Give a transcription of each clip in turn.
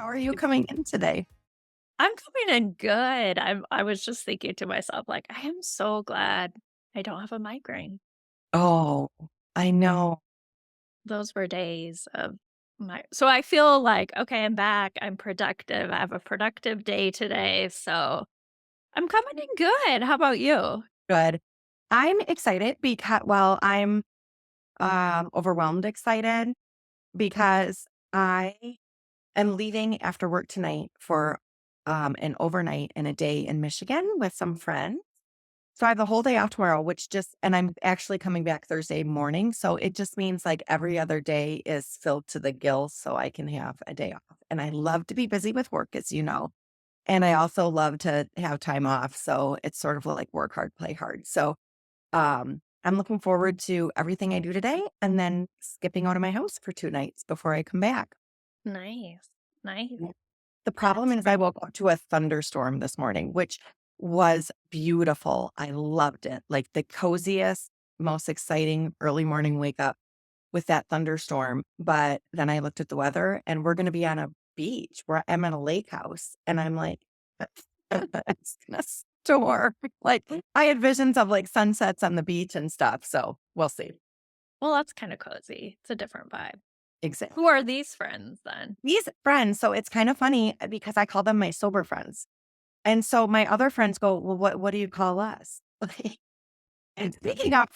How are you coming in today? I'm coming in good. I was just thinking to myself, like, I am so glad I don't have a migraine. Oh, I know. Those were days of my so I feel like, okay, I'm back. I'm productive. I have a productive day today. So I'm coming in good. How about you? Good. I'm excited because, well, I'm overwhelmed excited because I am leaving after work tonight for an overnight and a day in Michigan with some friends. So I have the whole day off tomorrow, and I'm actually coming back Thursday morning. So it just means like every other day is filled to the gills so I can have a day off. And I love to be busy with work, as you know. And I also love to have time off. So it's sort of like work hard, play hard. So I'm looking forward to everything I do today and then skipping out of my house for 2 nights before I come back. Nice. Nice. Yeah. The problem That's is I woke up to a thunderstorm this morning, which was beautiful. I loved it. Like the coziest, most exciting early morning wake up with that thunderstorm. But then I looked at the weather and we're going to be on a beach where I'm at a lake house. And I'm like, it's going to storm. Like I had visions of like sunsets on the beach and stuff. So we'll see. well, that's kind of cozy. It's a different vibe. Exactly. Who are these friends then? These friends. So it's kind of funny because I call them my sober friends. And so my other friends go, "Well, what do you call us?" And speaking of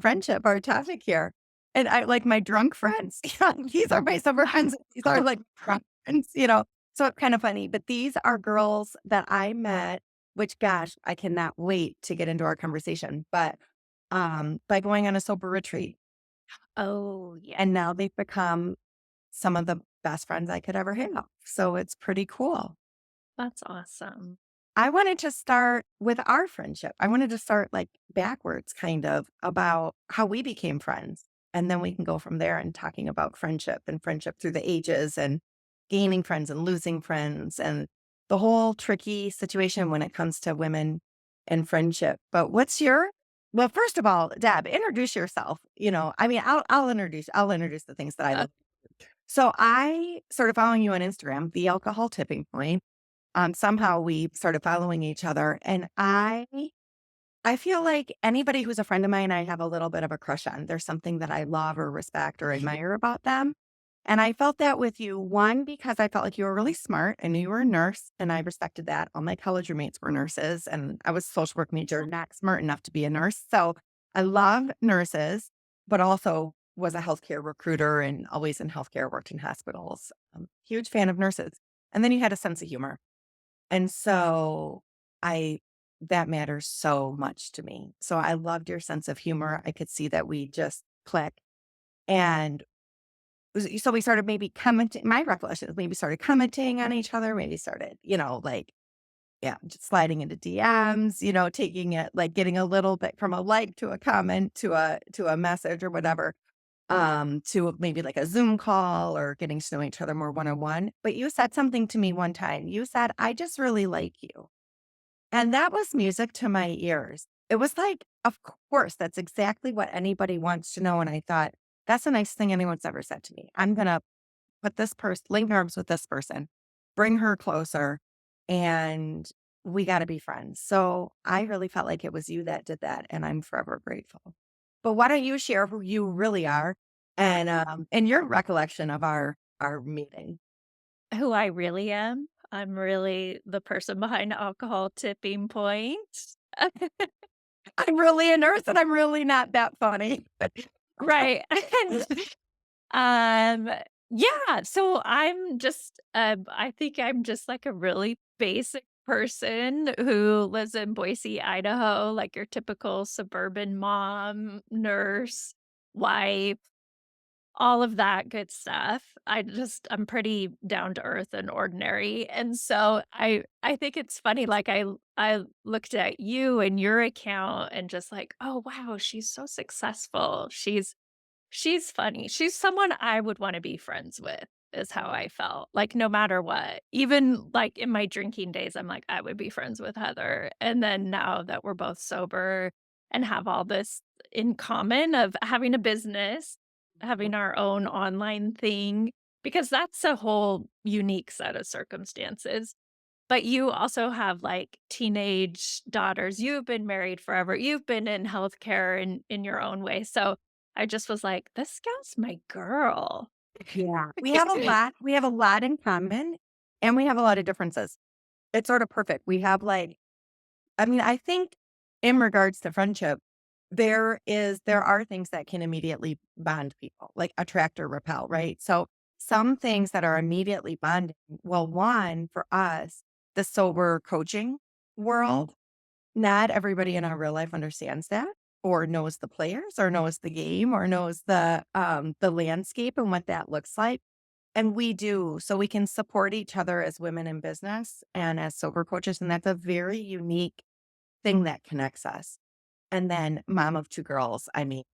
friendship, our topic here, and I like my drunk friends. Yeah, these are my sober friends. These are like drunk friends, you know. So it's kind of funny, but these are girls that I met, which gosh, I cannot wait to get into our conversation. But by going on a sober retreat, Oh, yeah. and now they've become some of the best friends I could ever have. So it's pretty cool. That's awesome. I wanted to start with our friendship. I wanted to start like backwards, kind of about how we became friends. And then we can go from there and talking about friendship and friendship through the ages and gaining friends and losing friends and the whole tricky situation when it comes to women and friendship. But well, first of all, Deb, introduce yourself. I mean, I'll introduce the things that I Uh, love. So I started following you on Instagram, the alcohol tipping point. Somehow we started following each other, and I feel like anybody who's a friend of mine, I have a little bit of a crush on. There's something that I love or respect or admire about them. And I felt that with you, one, because I felt like you were really smart. I knew you were a nurse, and I respected that. All my college roommates were nurses, and I was a social work major, not smart enough to be a nurse. So I love nurses, but also was a healthcare recruiter and always in healthcare, worked in hospitals. Huge fan of nurses. And then you had a sense of humor. And so I that matters so much to me. So I loved your sense of humor. I could see that we just click. And so we started maybe commenting. My recollection is maybe started commenting on each other, maybe started, like, yeah, just sliding into DMs, taking it like getting a little bit from a like to a comment to a message or whatever, to maybe like a Zoom call or getting to know each other more one on one. But you said something to me one time. You said, I just really like you. And that was music to my ears. It was like, of course, that's exactly what anybody wants to know. And I thought, that's the nicest thing anyone's ever said to me. I'm going to put this person, link arms with this person, bring her closer, and we got to be friends. So I really felt like it was you that did that. And I'm forever grateful. But why don't you share who you really are and your recollection of our meeting? who I really am? I'm really the person behind alcohol tipping point. I'm really a nurse and I'm really not that funny. Right. Um, yeah, so I'm just, I think I'm just like a really basic person who lives in Boise, Idaho, like your typical suburban mom, nurse, wife, all of that good stuff. I'm pretty down to earth and ordinary. And so I think it's funny, like I looked at you and your account and just like, oh wow, she's so successful. She's funny. She's someone I would wanna be friends with, is how I felt, like, no matter what. Even, like, in my drinking days, I'm like, "I would be friends with Heather." And then now that we're both sober and have all this in common of having a business, having our own online thing, because that's a whole unique set of circumstances. But you also have, like, teenage daughters. You've been married forever. You've been in healthcare in your own way. So I just was like, "This gal's my girl." Yeah. We have a lot in common, and we have a lot of differences. It's sort of perfect. We have, like I mean, I think in regards to friendship, there are things that can immediately bond people, like attract or repel, right? So some things that are immediately bonding, well, one for us, the sober coaching world, not everybody in our real life understands that or knows the players or knows the game or knows the landscape and what that looks like. And we do. So we can support each other as women in business and as sober coaches. And that's a very unique thing that connects us. And then mom of 2 girls, I mean,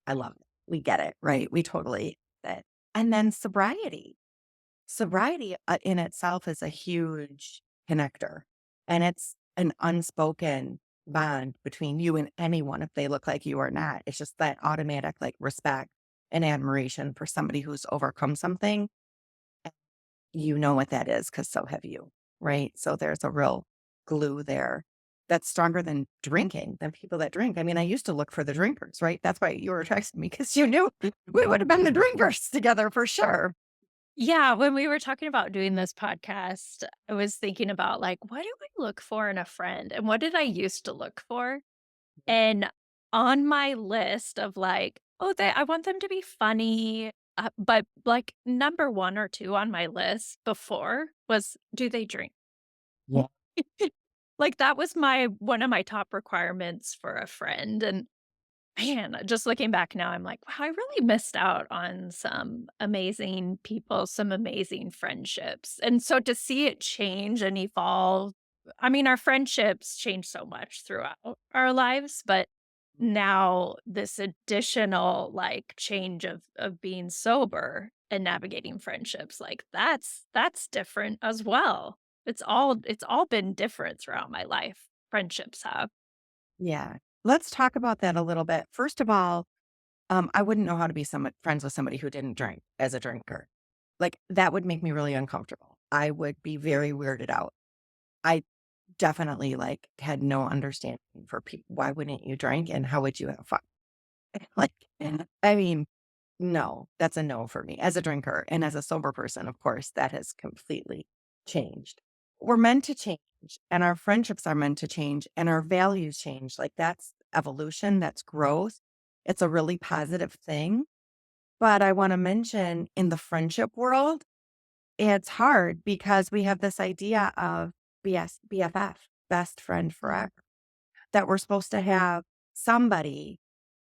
I love it. We get it, right? We totally get it. And then sobriety. Sobriety, in itself is a huge connector, and it's an unspoken bond between you and anyone if they look like you or not. It's just that automatic, like, respect and admiration for somebody who's overcome something. You know what that is because so have you, right? So there's a real glue there that's stronger than drinking, than people that drink. I mean, I used to look for the drinkers, right? That's why you were texting me because you knew we would have been the drinkers together for sure. Yeah, when we were talking about doing this podcast, I was thinking about, like, what do I look for in a friend, and what did I used to look for? And on my list of, like, oh, I want them to be funny, but, like, number 1 or 2 on my list before was, do they drink? Yeah. Like, that was my one of my top requirements for a friend, and man, just looking back now, I'm like, wow, I really missed out on some amazing people, some amazing friendships. And so to see it change and evolve, I mean, our friendships change so much throughout our lives, but now this additional like change of being sober and navigating friendships, like that's different as well. It's all been different throughout my life. Friendships have. Yeah. Let's talk about that a little bit. First of all, I wouldn't know how to be friends with somebody who didn't drink as a drinker. Like, that would make me really uncomfortable. I would be very weirded out. I definitely, like, had no understanding for people. Why wouldn't you drink and how would you have fun? Like, I mean, no, that's a no for me as a drinker and as a sober person, of course, that has completely changed. We're meant to change and our friendships are meant to change and our values change. Like that's evolution, that's growth. It's a really positive thing. But I want to mention in the friendship world, it's hard because we have this idea of BFF, best friend forever, that we're supposed to have somebody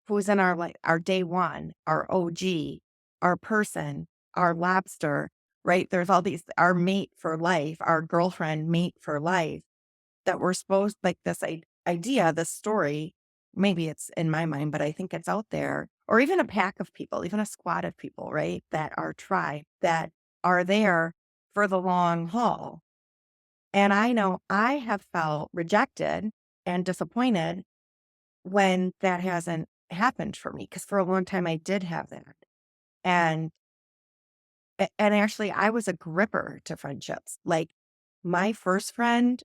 who's in our like our day one, our OG, our person, our lobster, right? There's all these our mate for life, our girlfriend mate for life that we're supposed like this idea, this story. Maybe it's in my mind, but I think it's out there, or even a pack of people, even a squad of people, right? That are tribe that are there for the long haul. And I know I have felt rejected and disappointed when that hasn't happened for me, because for a long time I did have that. And and actually I was a gripper to friendships. Like my first friend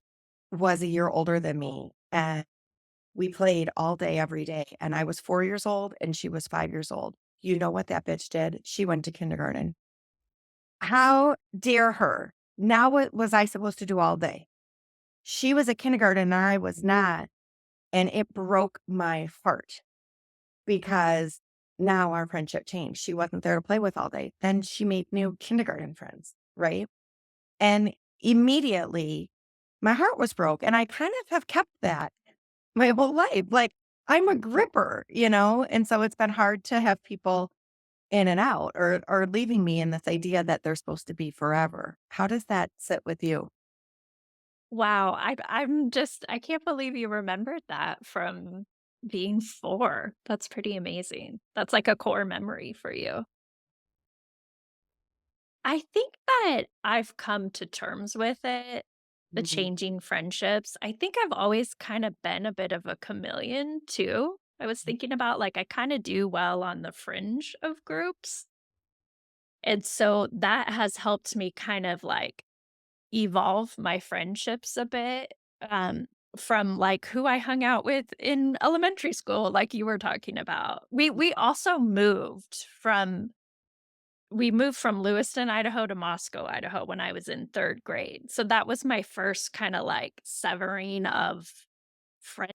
was a year older than me and we played all day every day and I was 4 years old and she was 5 years old. You know what that bitch did? She went to kindergarten. How dare her? Now what was I supposed to do all day? She was a kindergarten and I was not, and it broke my heart. Because now our friendship changed. She wasn't there to play with all day. Then she made new kindergarten friends, right? And immediately my heart was broke. And I kind of have kept that my whole life. Like I'm a gripper, you know? And so it's been hard to have people in and out or leaving me in this idea that they're supposed to be forever. How does that sit with you? Wow, I'm just I can't believe you remembered that from being 4. That's pretty amazing. That's like a core memory for you. I think that I've come to terms with it, the Mhm. changing friendships. I think I've always kind of been a bit of a chameleon too. I was thinking about like I kind of do well on the fringe of groups. And so that has helped me kind of like evolve my friendships a bit, um, from, like, who I hung out with in elementary school, like you were talking about. We also moved from Lewiston, Idaho to Moscow, Idaho when I was in 3rd grade. So that was my first kinda, like, severing of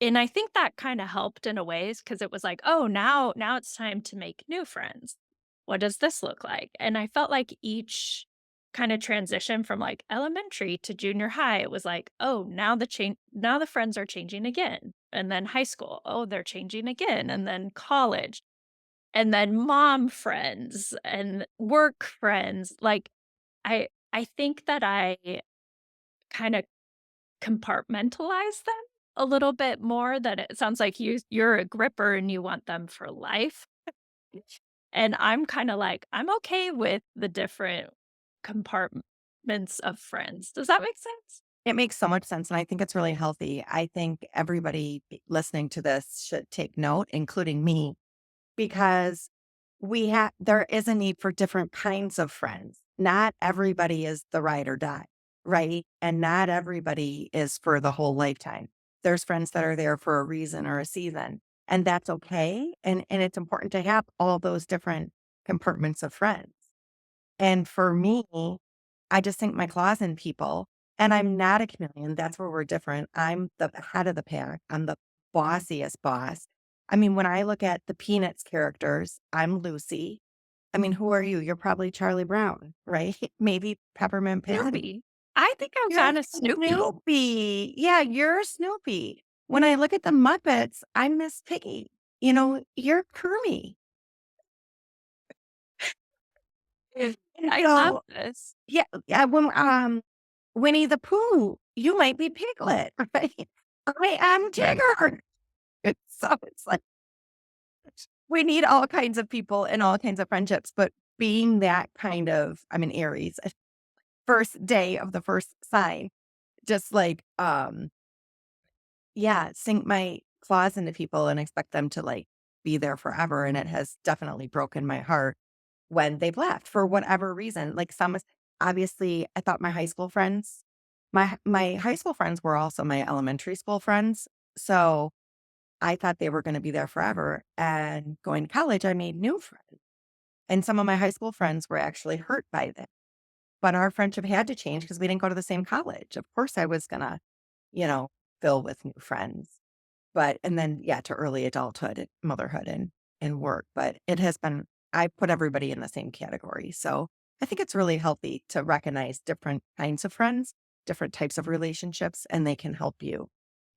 and I think that kinda helped in a ways because it was like, "Oh, now it's time to make new friends. What does this look like?" And I felt like each kinda transition from, like, elementary to junior high, it was like, "Oh, now the friends are changing again." And then high school, "Oh, they're changing again." And then college, and then mom friends and work friends. Like, I think that I kinda compartmentalize them a little bit more, that it sounds like you're a gripper and you want them for life, and I'm kinda like, I'm okay with the different compartments of friends. Does that make sense? It makes so much sense, and I think it's really healthy. I think everybody listening to this should take note, including me, because there is a need for different kinds of friends. Not everybody is the ride or die, right? And not everybody is for the whole lifetime. There's friends that are there for a reason or a season, and that's okay. And it's important to have all those different compartments of friends. And for me, I just think my claws in people, and I'm not a chameleon. That's where we're different. I'm the head of the pack. I'm the bossiest boss. I mean, when I look at the Peanuts characters, I'm Lucy. I mean, who are you? You're probably Charlie Brown, right? Maybe Peppermint Patty. Snoopy. I think I'm You're kinda Snoopy. Snoopy. Yeah, you're Snoopy. When I look at the Muppets, I'm Miss Piggy. You're Kermie. I love So this. yeah, yeah, Winnie the Pooh, you might be Piglet, right? I am Tigger. It's like we need all kinds of people and all kinds of friendships, but being that kind of I'm an Aries, first day of the first sign, just like, yeah, sink my claws into people and expect them to, like, be there forever, and it has definitely broken my heart when they've left for whatever reason. Like, obviously, I thought my high school friends were also my elementary school friends, so I thought they were gonna be there forever, and going to college, I made new friends, and some of my high school friends were actually hurt by that, but our friendship had to change because we didn't go to the same college. Of course, I was gonna, you know, fill with new friends. But and then, yeah, to early adulthood and motherhood and work, but it has been I put everybody in the same category, so I think it's really healthy to recognize different kinds of friends, different types of relationships, and they can help you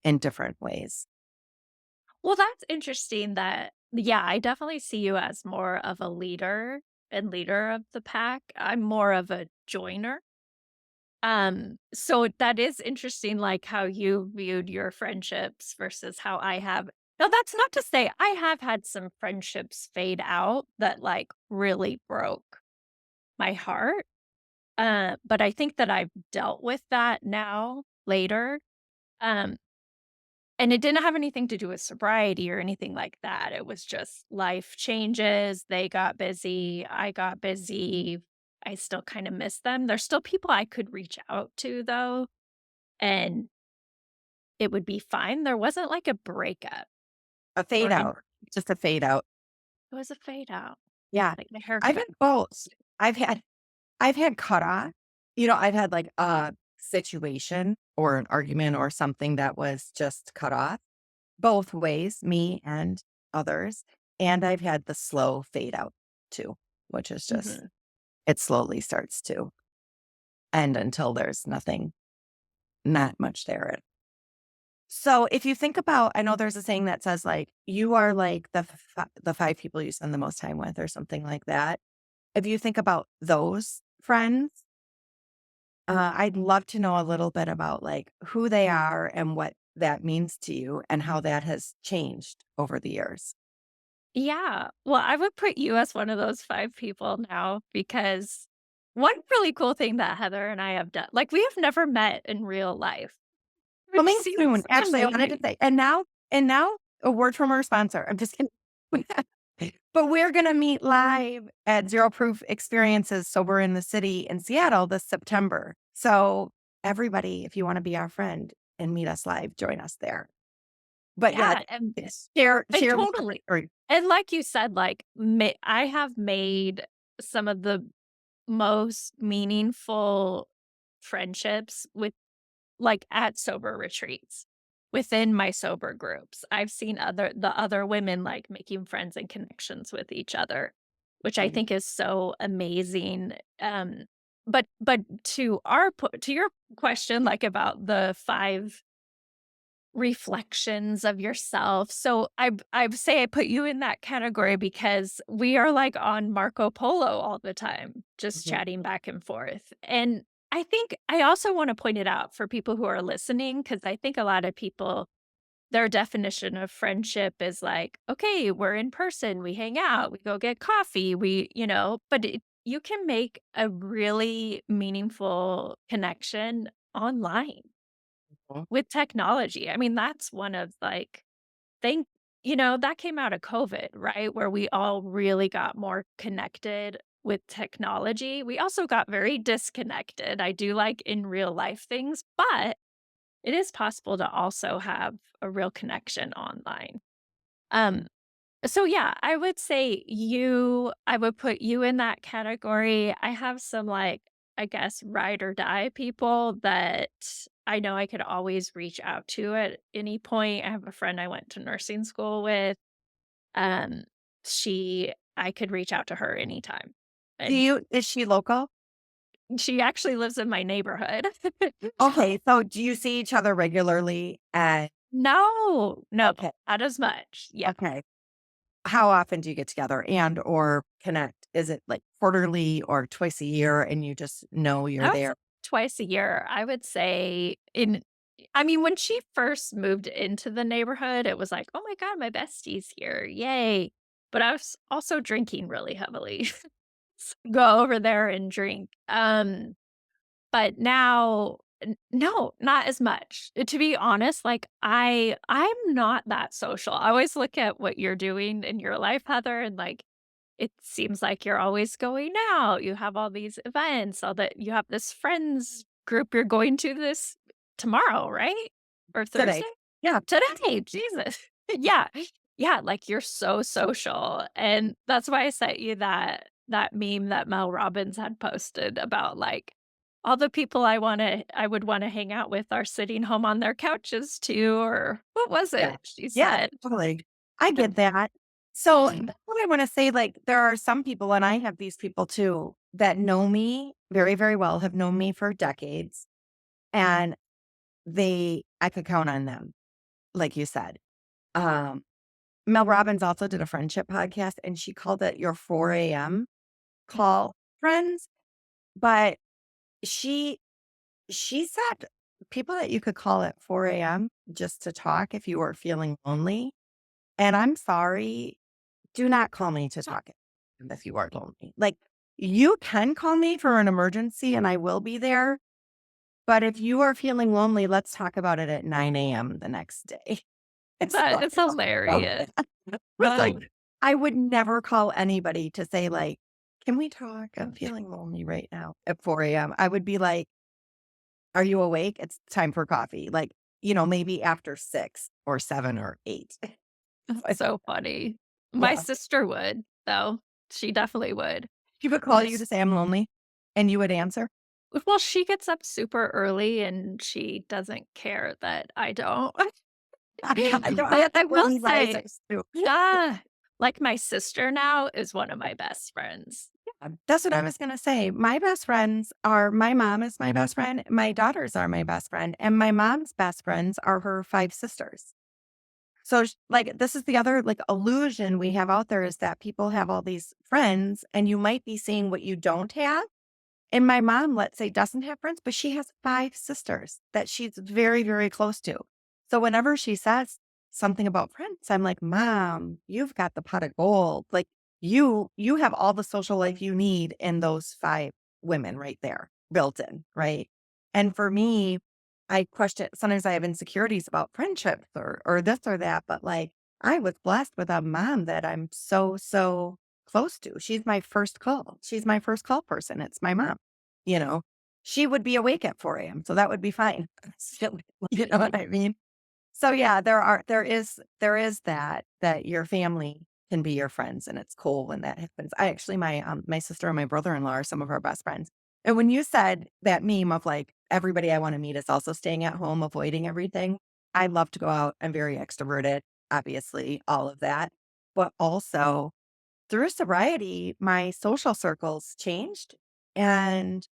in different ways. Well, that's interesting that yeah, I definitely see you as more of a leader and leader of the pack. I'm more of a joiner. So that is interesting, like, how you viewed your friendships versus how I have. Now, that's not to say I have had some friendships fade out that, like, really broke my heart, but I think that I've dealt with that now later, um, and it didn't have anything to do with sobriety or anything like that. It was just life changes, they got busy, I got busy. I still kinda miss them. There's still people I could reach out to, though, and it would be fine. There wasn't like a breakup A fade or out, just a fade out. it was a fade out, Yeah. like my I've haircut. had both. I've had I've had cut off. I've had, like, a situation or an argument or something that was just cut off. Both ways, me and others, and I've had the slow fade out too, which is just Mhm. it slowly starts to end until there's not much there. So, if you think about I know there's a saying that says, like, "You are like the 5 people you spend the most time with," or something like that. If you think about those friends, I'd love to know a little bit about, like, who they are and what that means to you and how that has changed over the years. Yeah. Well, I would put you as one of those 5 people now because one really cool thing that Heather and I have done, like, we have never met in real life, which Coming seems soon. Actually, I wanted to amazing. say, and now a word from our sponsor. I'm just kidding. But we're going to meet live at Zero Proof Experiences Sober in the City in Seattle this September. So, everybody, if you want to be our friend and meet us live, join us there. But yeah, Yeah, and share more totally. or And like you said, like, I have made some of the most meaningful friendships with like, at sober retreats, within my sober groups. I've seen the other women, like, making friends and connections with each other, which I think is so amazing, but to your question, like, about the 5 reflections of yourself. So I say I put you in that category because we are like on Marco Polo all the time, just Mhm. chatting back and forth. And I think I also want to point it out for people who are listening, because I think a lot of people, their definition of friendship is like, okay, we're in person, we hang out, we go get coffee, but you can make a really meaningful connection online with technology. I mean, that's one of like, thank that came out of COVID, right? Where we all really got more connected with technology. We also got very disconnected. I do like in real life things, but it is possible to also have a real connection online. Um, so yeah, I would say I would put you in that category. I have some like, I guess, ride or die people that I know I could always reach out to at any point. I have a friend I went to nursing school with. Um, I could reach out to her anytime. Do And you is she local? she actually lives in my neighborhood. Okay, so do you see each other regularly at No, no, okay, not as much. Yeah. okay. How often do you get together and or connect? Is it like quarterly or twice a year and you just know I you're would say there? twice a year. I would say I mean, when she first moved into the neighborhood, it was like, "Oh my god, my bestie's here. Yay." But I was also drinking really heavily. Go over there and drink. But now no, not as much. To be honest, like I'm not that social. I always look at what you're doing in your life, Heather, and like it seems like you're always going out. You have all these events, all that you have this friends group you're going to this tomorrow, right? Or Today. Thursday? Yeah. Today, Jesus. Yeah. Yeah, like you're so social. And that's why I sent you that meme that Mel Robbins had posted about like all the people I would want to hang out with are sitting home on their couches too, or what was Yeah. it she Yeah, said? totally. I get that. So, that's what I wanna say, like, there are some people, and I have these people too, that know me very, very well, have known me for decades, and I could count on them, like you said. Um, Mel Robbins also did a friendship podcast, and she called it your 4 a.m. call friends, but she she said people that you could call at 4 a.m. just to talk if you were feeling lonely, and I'm sorry, do not call me to talk if you are lonely. Like, you can call me for an emergency and I will be there, but if you are feeling lonely, let's talk about it at 9 a.m. the next day. It's That like, it's hilarious. it's like, I would never call anybody to say, like, "Can we talk? I'm feeling lonely right now at 4 a.m." I would be like, "Are you awake? It's time for coffee." Like, maybe after 6 or 7 or 8. That's so funny. My Yeah. sister would, though. She definitely would. She would call you to Just say, "I'm lonely," and you would answer? well, she gets up super early, and she doesn't care that I don't. I don't I But have I will early say, risers too. yeah, like, my sister now is one of my best friends. That's what I was gonna say. My best friends are my mom is my best friend, my daughters are my best friend, and my mom's best friends are her 5 sisters. So, like, this is the other, like, illusion we have out there is that people have all these friends, and you might be seeing what you don't have. And my mom, let's say, doesn't have friends, but she has 5 sisters that she's very, very close to. So whenever she says something about friends, I'm like, "Mom, you've got the pot of gold. Like, you have all the social life you need in those 5 women right there, built in, right?" And for me, I question sometimes I have insecurities about friendships or this or that, but, like, I was blessed with a mom that I'm so, so close to. She's my first call. She's my first call person. It's my mom. You know, she would be awake at 4 a.m. So that would be fine. So, you know what I mean? So yeah, there is that your family can be your friends, and it's cool when that happens. I actually my sister and my brother-in-law are some of our best friends. And when you said that meme of like everybody I want to meet is also staying at home, avoiding everything, I love to go out. I'm very extroverted, obviously, all of that. But also through sobriety, my social circles changed, and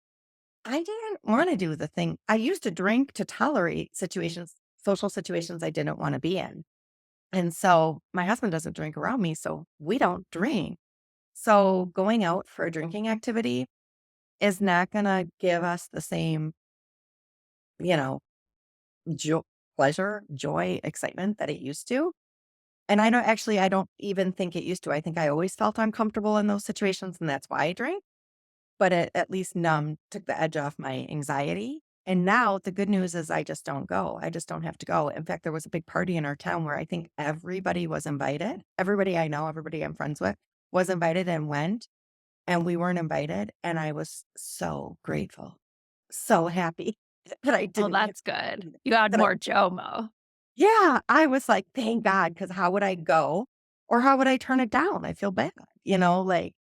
I didn't want to do the thing. I used to drink to tolerate situations, social situations I didn't want to be in. And so my husband doesn't drink around me, so we don't drink. So going out for a drinking activity is not going to give us the same, you know, joy, pleasure, joy, excitement that it used to. And I don't even think it used to. I think I always felt uncomfortable in those situations, and that's why I drink. But it at least took the edge off my anxiety. And now the good news is I just don't go. I just don't have to go. In fact, there was a big party in our town where I think everybody was invited. Everybody I know, everybody I'm friends with was invited and went, and we weren't invited. And I was so grateful, so happy that I Oh, didn't get that's good. You had that I more JOMO. yeah, I was like, thank God, because how would I go or how would I turn it down? I feel bad, like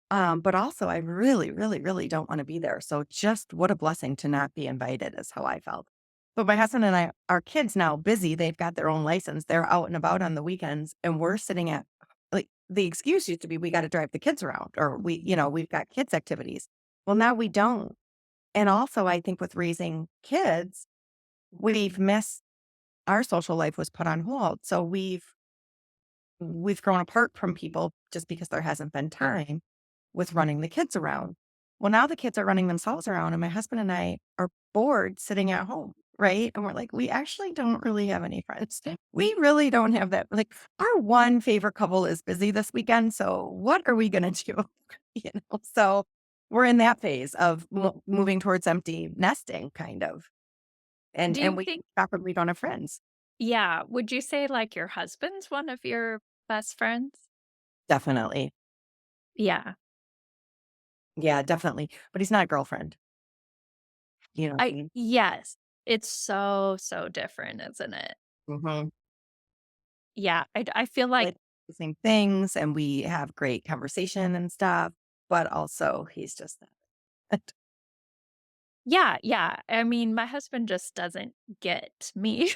but also I really, really, really don't want to be there. So just what a blessing to not be invited is how I felt. But my husband and I, our kids now busy, they've got their own license. They're out and about on the weekends and we're sitting at like the excuse used to be we got to drive the kids around or we've got kids activities. Well, now we don't. And also I think with raising kids, we've missed our social life was put on hold. So we've grown apart from people just because there hasn't been time with running the kids around. Well, now the kids are running themselves around, and my husband and I are bored sitting at home, right? And we're like, we actually don't really have any friends. We really don't have that. Like, our one favorite couple is busy this weekend. So, what are we going to do? So we're in that phase of moving towards empty nesting, kind of. Do And you we think probably don't have friends. yeah, would you say, like, your husband's one of your best friends? Definitely. Yeah. Yeah, definitely. But he's not a girlfriend. You know what I I mean? yes. It's so, so different, isn't it? Mhm. Yeah, I feel like Like the same things and we have great conversation and stuff, but also he's just not. yeah, yeah. I mean, my husband just doesn't get me.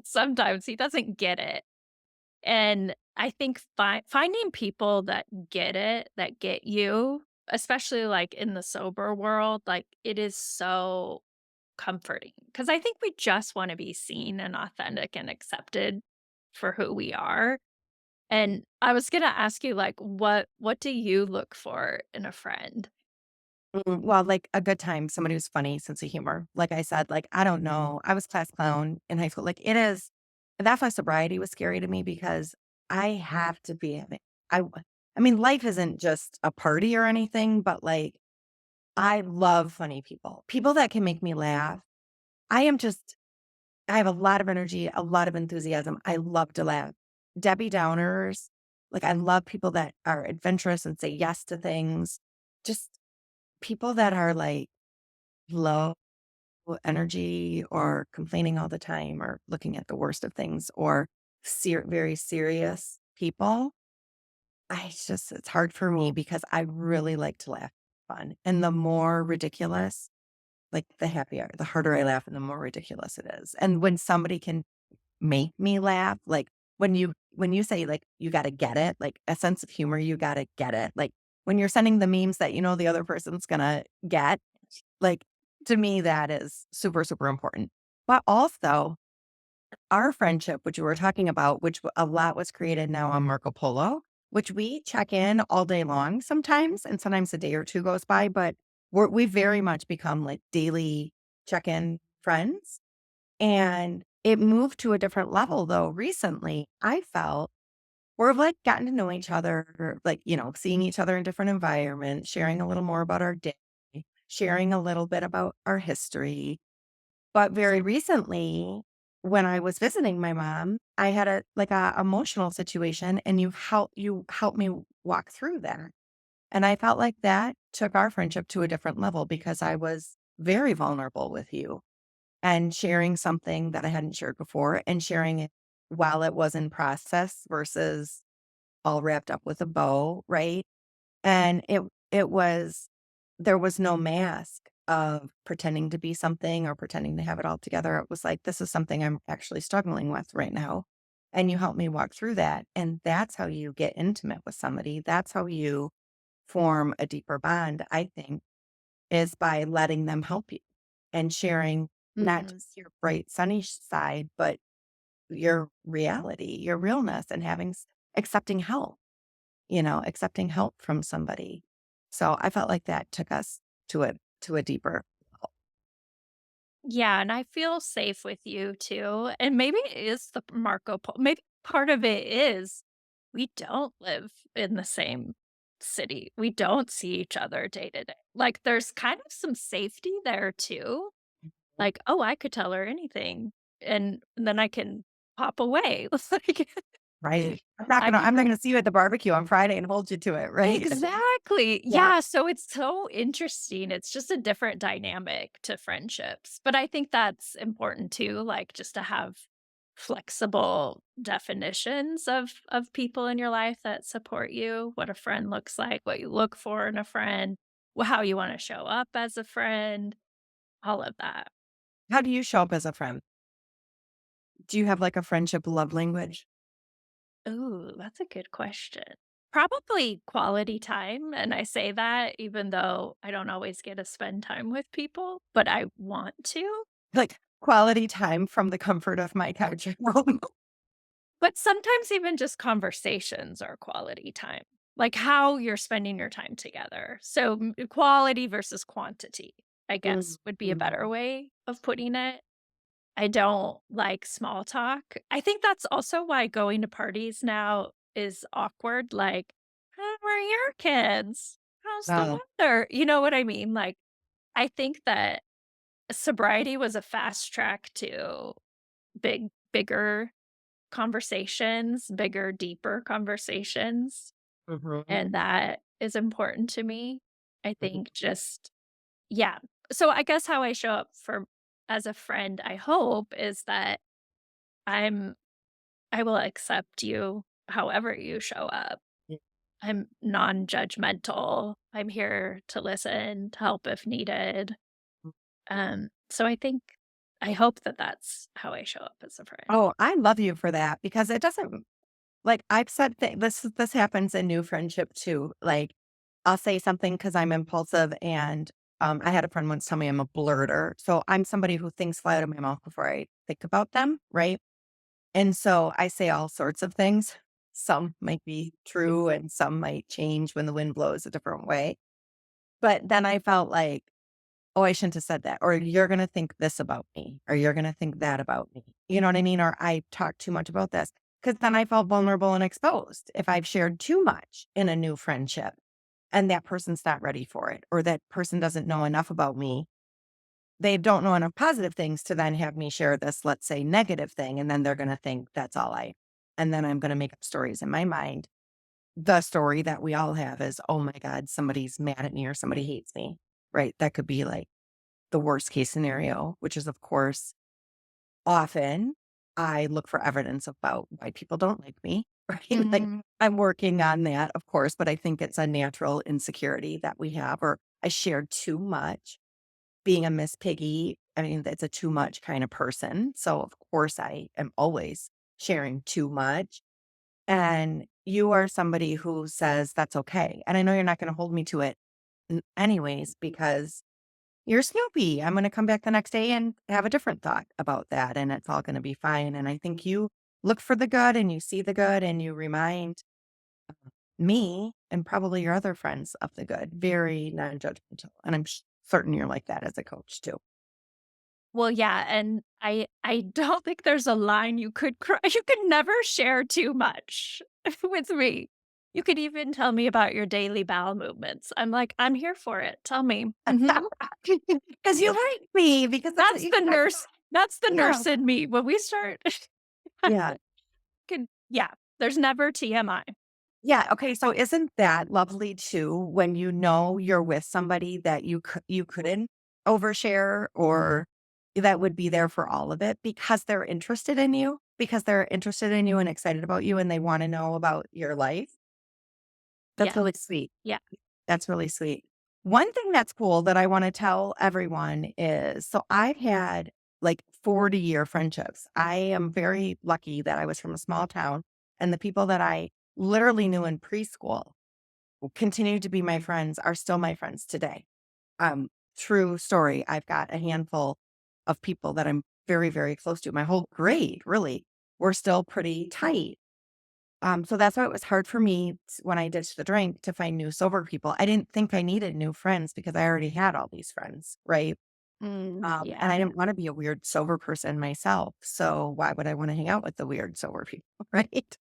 Sometimes he doesn't get it. And I think finding people that get it, that get you, especially like in the sober world, like it is so comforting because I think we just want to be seen and authentic and accepted for who we are. And I was gonna ask you, like, what do you look for in a friend? Well, like a good time, somebody who's funny, sense of humor. Like I said, like, I don't know. I was class clown in high school. Like it is, that's why sobriety was scary to me because I have to be, I, I mean, life isn't just a party or anything, but like, I love funny people, people that can make me laugh. I am just I have a lot of energy, a lot of enthusiasm. I love to laugh. Debbie Downers, like I love people that are adventurous and say yes to things. Just people that are like low energy or complaining all the time or looking at the worst of things or very serious people. It's hard for me because I really like to laugh fun. And the more ridiculous, like the happier, the harder I laugh and the more ridiculous it is. And when somebody can make me laugh, like, when you say, like, you gotta get it, like, a sense of humor, you gotta get it, like, when you're sending the memes that you know the other person's gonna get, like, to me, that is super, super important. But also, our friendship, which you were talking about, which a lot was created now on Marco Polo, which we check in all day long sometimes, and sometimes a day or 2 goes by, but we've very much become, like, daily check-in friends. And it moved to a different level though recently. I felt we're like gotten to know each other, like, seeing each other in different environments, sharing a little more about our day, sharing a little bit about our history. But very recently, when I was visiting my mom, I had a emotional situation and you helped me walk through that. And I felt like that took our friendship to a different level because I was very vulnerable with you and sharing something that I hadn't shared before and sharing it while it was in process versus all wrapped up with a bow, right? And it was there was no mask of pretending to be something or pretending to have it all together. It was like, this is something I'm actually struggling with right now. And you helped me walk through that. And that's how you get intimate with somebody. That's how you form a deeper bond, I think, is by letting them help you and sharing not Mhm. just your bright, sunny side, but your reality, your realness, and accepting help, accepting help from somebody. So I felt like that took us to a deeper level. Yeah, and I feel safe with you too. And maybe it is the Marco Polo. Maybe part of it is we don't live in the same city. We don't see each other day to day. Like there's kind of some safety there too. Like, oh, I could tell her anything and then I can pop away. Like Right. I could I'm not gonna see you at the barbecue on Friday and hold you to it, right? exactly. Yeah. Yeah, so it's so interesting. It's just a different dynamic to friendships. But I think that's important too, like just to have flexible definitions of people in your life that support you, what a friend looks like, what you look for in a friend, how you want to show up as a friend, all of that. How do you show up as a friend? Do you have like a friendship love language? Ooh, that's a good question. Probably quality time, and I say that even though I don't always get to spend time with people, but I want to. Like quality time from the comfort of my couch at home. But sometimes even just conversations are quality time, like how you're spending your time together. So, quality versus quantity, I Mm, guess, would be a better mhm. way of putting it. I don't like small talk. I think that's also why going to parties now is awkward, like, "How are your kids? How's the Oh, weather?" You know what I mean? Like, I think that sobriety was a fast track to bigger conversations, bigger, deeper conversations, mhm, and that is important to me. I mhm. think just yeah. So I guess how I show up for as a friend, I hope, is that I'm I will accept you however you show up. Yeah. I'm non-judgmental. I'm here to listen, to help if needed. So I hope that that's how I show up as a friend. Oh, I love you for that because it doesn't like I've said this happens in new friendship too. Like I'll say something because I'm impulsive and I had a friend once tell me I'm a blurter. So I'm somebody who thinks fly out of my mouth before I think about them, right? And so I say all sorts of things. Some might be true and some might change when the wind blows a different way. But then I felt like, oh, I shouldn't have said that. Or you're going to think this about me. Or you're going to think that about me. You know what I mean? Or I talk too much about this. Because then I felt vulnerable and exposed if I've shared too much in a new friendship and that person's not ready for it. Or that person doesn't know enough about me. They don't know enough positive things to then have me share this, let's say, negative thing. And then they're going to think that's all and then I'm going to make up stories in my mind. The story that we all have is, oh my God, somebody's mad at me or somebody hates me, right? That could be like the worst case scenario, which is, of course, often I look for evidence about why people don't like me, right? Like Mhm. I'm working on that, of course, but I think it's a natural insecurity that we have, or I shared too much. Being a Miss Piggy, I mean, it's a too much kind of person. So, of course, I am always sharing too much. And you are somebody who says that's okay. And I know you're not going to hold me to it anyways, because you're Snoopy. I'm going to come back the next day and have a different thought about that. And it's all going to be fine. And I think you look for the good and you see the good and you remind me and probably your other friends of the good, very non judgmental. And I'm certain you're like that as a coach too. Well, yeah, and I don't think there's a line you could you could never share too much with me. You could even tell me about your daily bowel movements. I'm like, "I'm here for it. Tell me." Mhm. Because you like me, because that's what That's you the talk nurse about. That's the Yeah. nurse in me. When we start Yeah. yeah, there's never TMI. Yeah, okay, so isn't that lovely too when you know you're with somebody that you couldn't overshare or that would be there for all of it because they're interested in you? Because they're interested in you and excited about you and they wanna know about your life? That's Yes. really sweet. Yeah. That's really sweet. One thing that's cool that I wanna tell everyone is so I've had, like, 40-year friendships. I am very lucky that I was from a small town, and the people that I literally knew in preschool continue to be my friends, are still my friends today. True story. I've got a handful of people that I'm very, very close to. My whole grade, really, we're still pretty tight. So that's why it was hard for me when I ditched the drink to find new sober people. I didn't think I needed new friends because I already had all these friends, right? And I Yeah. didn't want to be a weird sober person myself. So why would I want to hang out with the weird sober people, right?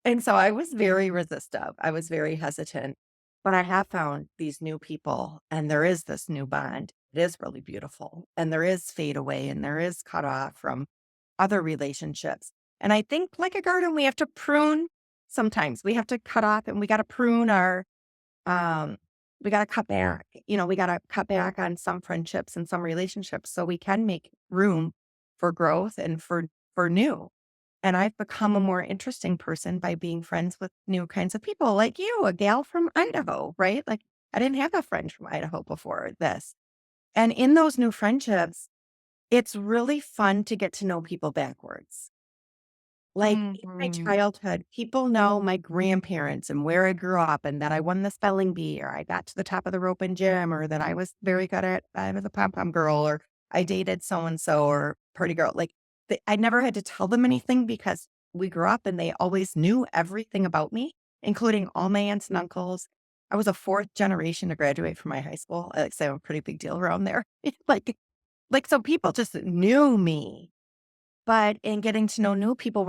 And so I was very resistive. I was very hesitant, but I have found these new people and there is this new bond. It is really beautiful and there is fade away and there is cut off from other relationships. And I think like a garden, we have to prune sometimes. We have to cut off and we got to prune our, um, we got to cut back. We got to cut back on some friendships and some relationships so we can make room for growth and for new. And I've become a more interesting person by being friends with new kinds of people like you, a gal from Idaho, right? Like I didn't have a friend from Idaho before this. And in those new friendships, it's really fun to get to know people backwards. Like, in my Mhm. childhood, people know my grandparents and where I grew up and that I won the spelling bee or I got to the top of the rope in gym or that I was very good at I was a pom-pom girl or I dated so and so or pretty girl. Like, I never had to tell them anything because we grew up and they always knew everything about me, including all my aunts and uncles. I was a fourth generation to graduate from my high school. I like say I'm a pretty big deal around there. So people just knew me, but in getting to know new people,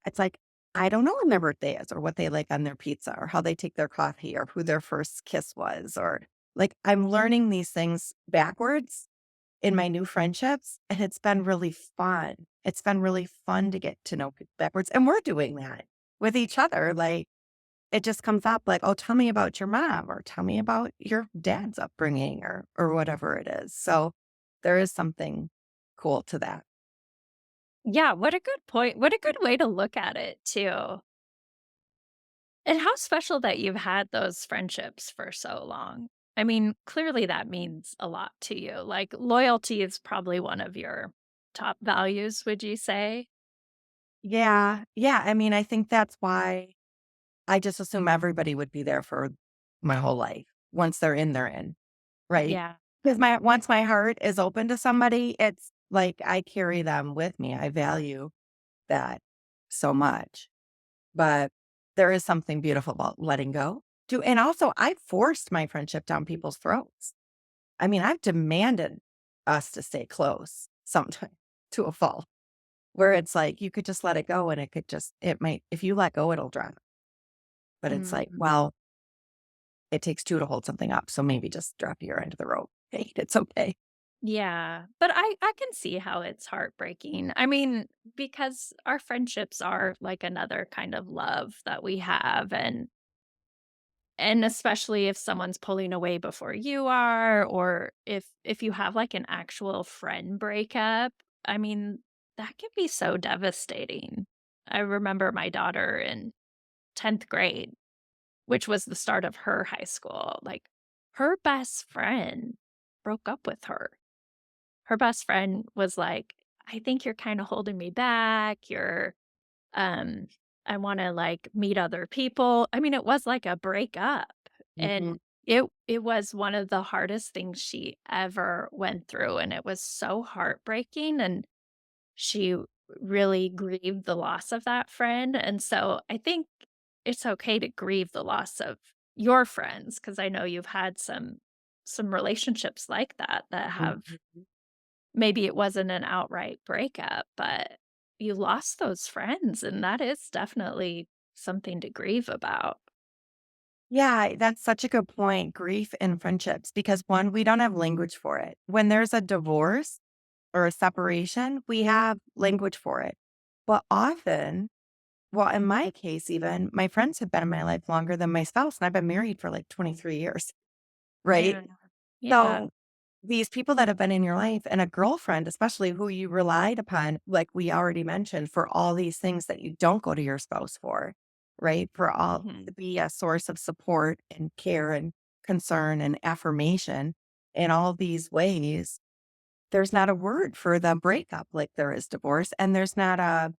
it's like, I don't know when their birthday is or what they like on their pizza or how they take their coffee or who their first kiss was. Or like, I'm learning these things backwards in my new friendships. And it's been really fun. It's been really fun to get to know people backwards. And we're doing that with each other. Like, it just comes up like, oh, tell me about your mom or tell me about your dad's upbringing or whatever it is. So there is something cool to that. Yeah, what a good point. What a good way to look at it too. And how special that you've had those friendships for so long. I mean, clearly that means a lot to you. Like loyalty is probably one of your top values, would you say? Yeah, yeah, I mean, I think that's why I just assume everybody would be there for my whole life. Once they're in, they're in, right? Yeah. Because my once my heart is open to somebody, it's like I carry them with me. I value that so much. But there is something beautiful about letting go too. And also, I forced my friendship down people's throats. I mean, I've demanded us to stay close sometimes to a fault where it's like you could just let it go and it might, if you let go, it'll drop. But it's like, Mhm. well, it takes 2 to hold something up, so maybe just drop your end of the rope. Hey, it's okay. Yeah, but I can see how it's heartbreaking. I mean, because our friendships are like another kind of love that we have, and especially if someone's pulling away before you are, or if you have like an actual friend breakup, I mean, that can be so devastating. I remember my daughter in 10th grade, which was the start of her high school, like her best friend broke up with her. Her best friend was like, "I think you're kinda holding me back, um, I wanna, like, meet other people." I mean, it was like a breakup, Mhm, and it was one of the hardest things she ever went through, and it was so heartbreaking, and she really grieved the loss of that friend, and so I think it's okay to grieve the loss of your friends because I know you've had some relationships like that that have mhm. maybe it wasn't an outright breakup, but you lost those friends, and that is definitely something to grieve about. Yeah, that's such a good point, grief in friendships, because 1, we don't have language for it. When there's a divorce or a separation, we have language for it. But often, well, in my case, even my friends have been in my life longer than my spouse, and I've been married for like 23 years, right? Yeah. Yeah. So these people that have been in your life and a girlfriend, especially who you relied upon, like we already mentioned, for all these things that you don't go to your spouse for, right? For all Mhm. to be a source of support and care and concern and affirmation in all these ways. There's not a word for the breakup like there is divorce, and there's not a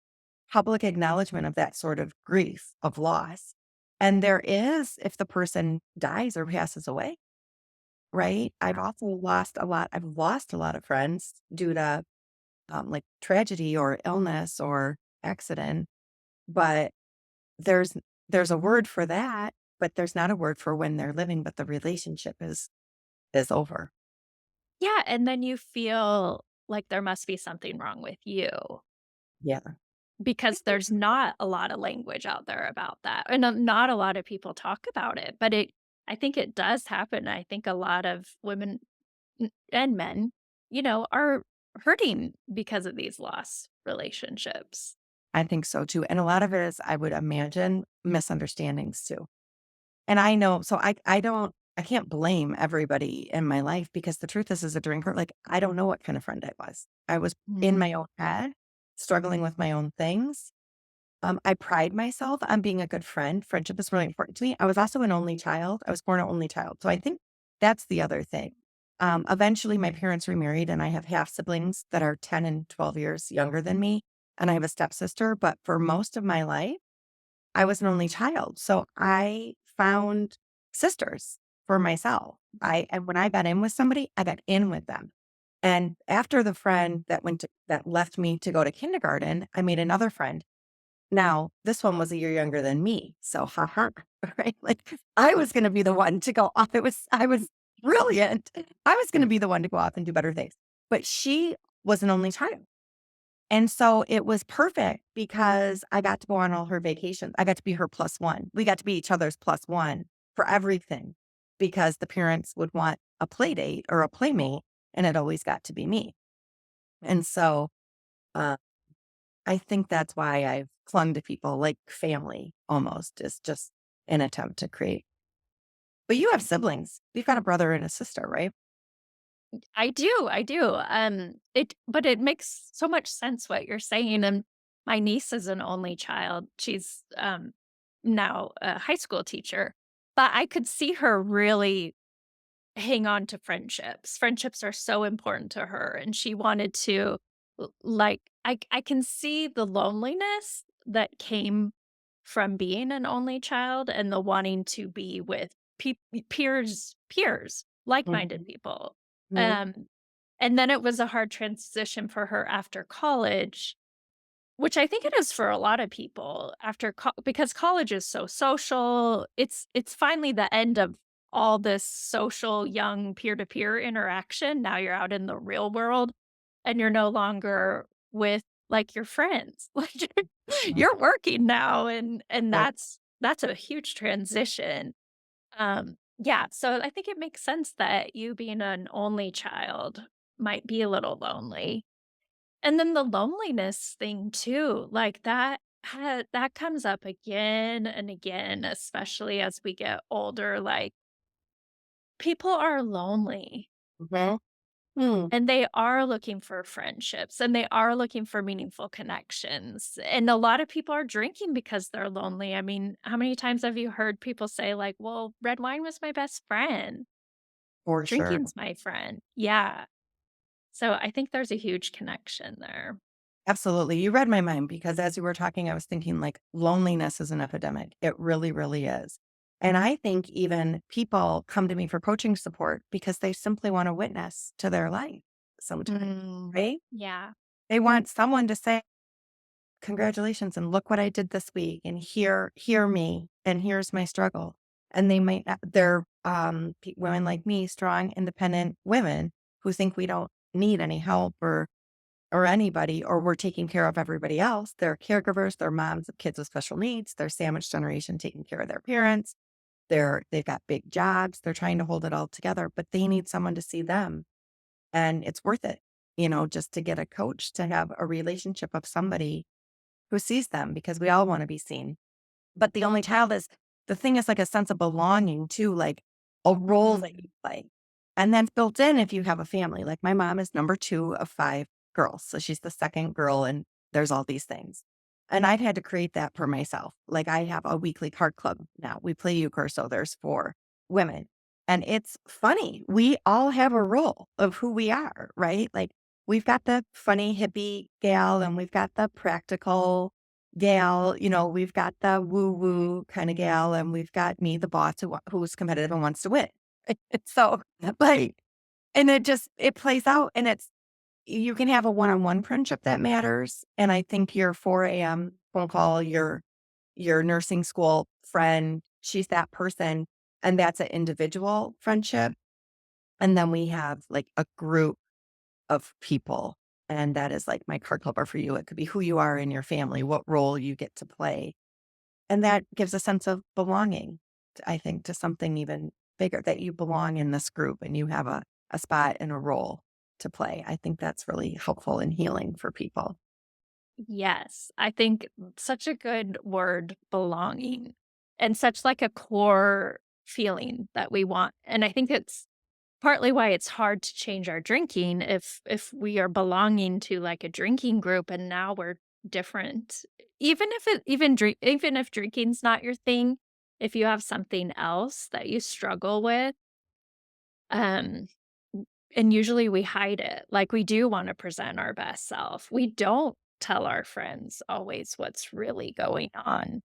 public acknowledgement of that sort of grief, of loss. And there is if the person dies or passes away, right? I've lost a lot of friends due to, like, tragedy or illness or accident, but there's there's a word for that, but there's not a word for when they're living, but the relationship is over. Yeah, and then you feel like there must be something wrong with you Yeah. because there's not a lot of language out there about that, and, not a lot of people talk about it, but I think it does happen. I think a lot of women and men, are hurting because of these lost relationships. I think so too, and a lot of it is, I would imagine, misunderstandings too. And I know so I can't blame everybody in my life because the truth is, as a drinker, like, I don't know what kind of friend I was. I was in my Mm. own head, struggling with my own things. I pride myself on being a good friend. Friendship is really important to me. I was also an only child. I was born an only child. So I think that's the other thing. Eventually, my parents remarried, and I have half siblings that are 10 and 12 years younger than me. And I have a stepsister. But for most of my life, I was an only child. So I found sisters for myself. And when I got in with somebody, I got in with them. And after the friend that left me to go to kindergarten, I made another friend. Now, this one was a year younger than me, so ha, right? Like, I was gonna be the one to go off. I was brilliant. I was gonna be the one to go off and do better things. But she was an only child. And so it was perfect because I got to go on all her vacations. I got to be her plus one. We got to be each other's plus one for everything because the parents would want a play date or a playmate, and it always got to be me. And so, uh I think that's why I've clung to people like family almost is just an attempt to create. But you have siblings. You've got a brother and a sister, right? I do. But it makes so much sense what you're saying. And my niece is an only child. She's now a high school teacher, but I could see her really hang on to friendships. Friendships are so important to her, and she wanted to like I can see the loneliness that came from being an only child and the wanting to be with peers, like-minded Mhm, people. mhm, Um and then it was a hard transition for her after college, which I think it is for a lot of people after because college is so social. It's finally the end of all this social young peer-to-peer interaction. Now you're out in the real world and you're no longer with like your friends. Like mhm, you're working now and right. that's a huge transition. Yeah, so I think it makes sense that you being an only child might be a little lonely. And then the loneliness thing too, like that comes up again and again, especially as we get older. Like people are lonely Mhm. Hmm. and they are looking for friendships and they are looking for meaningful connections. And a lot of people are drinking because they're lonely. I mean, how many times have you heard people say, like, well, red wine was my best friend? For sure. Drinking's my friend. Yeah. So I think there's a huge connection there. Absolutely. You read my mind because as you were talking, I was thinking like loneliness is an epidemic. It really, really is. And I think even people come to me for coaching support because they simply want to witness to their life sometimes, Mm, right? yeah. They want someone to say, congratulations, and look what I did this week, and hear me, and here's my struggle. And they might not they're, women like me, strong, independent women who think we don't need any help or anybody, or we're taking care of everybody else. They're caregivers, they're moms of kids with special needs, they're sandwich generation taking care of their parents. They've got big jobs, they're trying to hold it all together, but they need someone to see them, and it's worth it. just to get a coach to have a relationship of somebody who sees them because we all want to be seen. But the only child is the thing is like a sense of belonging too, like a role that you Mhm. play. And that's built in if you have a family. Like my mom is number 2 of 5 girls. So she's the second girl and there's all these things. And I've had to create that for myself. Like I have a weekly card club now. We play euchre, so there's 4 women. And it's funny. We all have a role of who we are, right? Like we've got the funny hippie gal and we've got the practical gal, we've got the woo woo kind of gal, and we've got me, the boss who's competitive and wants to win. It's so like, and it plays out, and you can have a one on one friendship that matters. And I think your 4 a.m. phone call, your nursing school friend, she's that person, and that's an individual friendship. And then we have like a group of people. And that is like my card club, or for you, it could be who you are in your family, what role you get to play. And that gives a sense of belonging, I think, to something even bigger, that you belong in this group and you have a spot and a role to play. I think that's really helpful and healing for people. Yes, I think such a good word, belonging, and such like a core feeling that we want. And I think it's partly why it's hard to change our drinking if we are belonging to like a drinking group and now we're different. Even if drinking's not your thing, if you have something else that you struggle with, um and usually we hide it. Like we do want to present our best self. We don't tell our friends always what's really going on.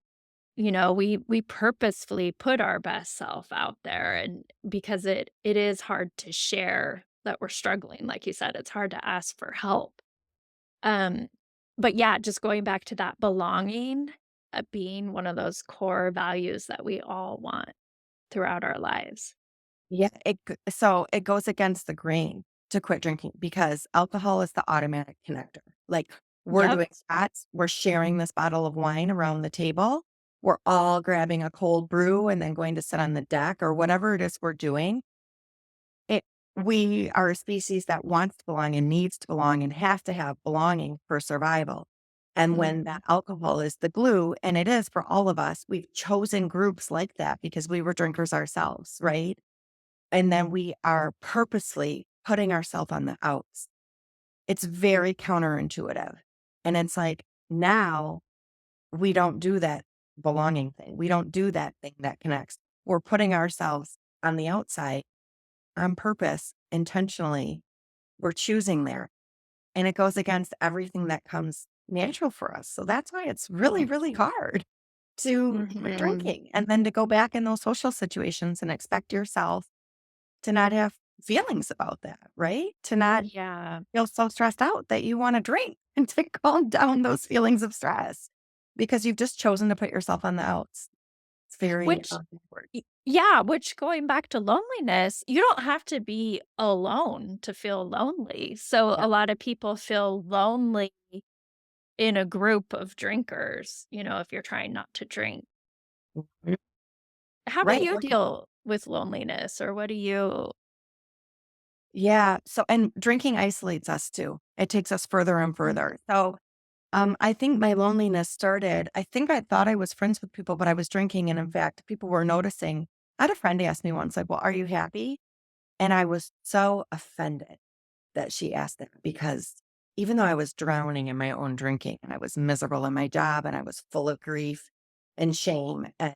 We purposefully put our best self out there, and because it is hard to share that we're struggling, like you said, it's hard to ask for help. Um, but yeah, just going back to that belonging, being one of those core values that we all want throughout our lives. Yeah, so it goes against the grain to quit drinking because alcohol is the automatic connector. Like we're Yep. doing shots, we're sharing this bottle of wine around the table. We're all grabbing a cold brew and then going to sit on the deck or whatever it is we're doing. It We are a species that wants to belong and needs to belong and has to have belonging for survival. And when Mhm. that alcohol is the glue, and it is for all of us, we've chosen groups like that because we were drinkers ourselves, right? And then we are purposely putting ourselves on the outs. It's very counterintuitive. And it's like now we don't do that belonging thing. We don't do that thing that connects. We're putting ourselves on the outside on purpose, intentionally. We're choosing there. And it goes against everything that comes natural for us. So that's why it's really, really hard to quit Mhm. drinking and then to go back in those social situations and expect yourself to not have feelings about that, right? To not Yeah. feel so stressed out that you want to drink and to calm down those feelings of stress because you've just chosen to put yourself on the outs. It's very Which awkward. yeah, which going back to loneliness, you don't have to be alone to feel lonely. So Yeah. a lot of people feel lonely in a group of drinkers, if you're trying not to drink. Mhm. How do Right. you deal with loneliness, or what do you Yeah. So, and drinking isolates us too. It takes us further and Mm. further. So, I think my loneliness started. I think I thought I was friends with people, but I was drinking. And in fact, people were noticing. I had a friend ask me once, like, well, are you happy? And I was so offended that she asked that because even though I was drowning in my own drinking and I was miserable in my job and I was full of grief and shame and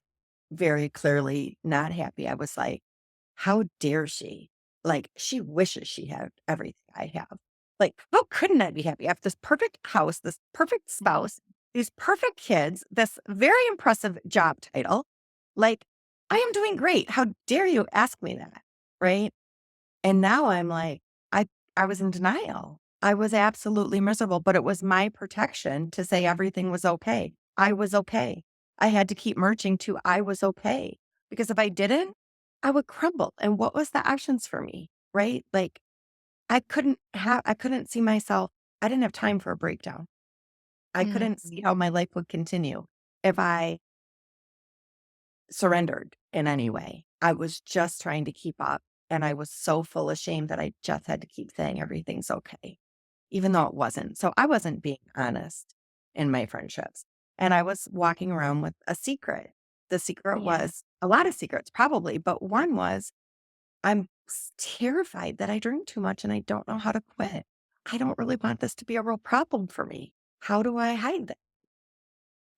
very clearly not happy, I was like, how dare she? Like, she wishes she had everything I have. Like, how couldn't I be happy? I have this perfect house, this perfect spouse, these perfect kids, this very impressive job title. Like, I am doing great. How dare you ask me that? Right. And now I'm like, I I was in denial. I was absolutely miserable, but it was my protection to say everything was okay. I was okay. I had to keep merging to I was okay. Because if I didn't, I would crumble. And what was the options for me? Right? Like I couldn't see myself. I didn't have time for a breakdown. I couldn't see Mhm. how my life would continue if I surrendered in any way. I was just trying to keep up, and I was so full of shame that I just had to keep saying everything's okay. even though it wasn't. So I wasn't being honest in my friendships. And I was walking around with a secret. The secret Yeah. was a lot of secrets, probably, but one was terrified that I drink too much and I don't know how to quit. I don't really want this to be a real problem for me. How do I hide that?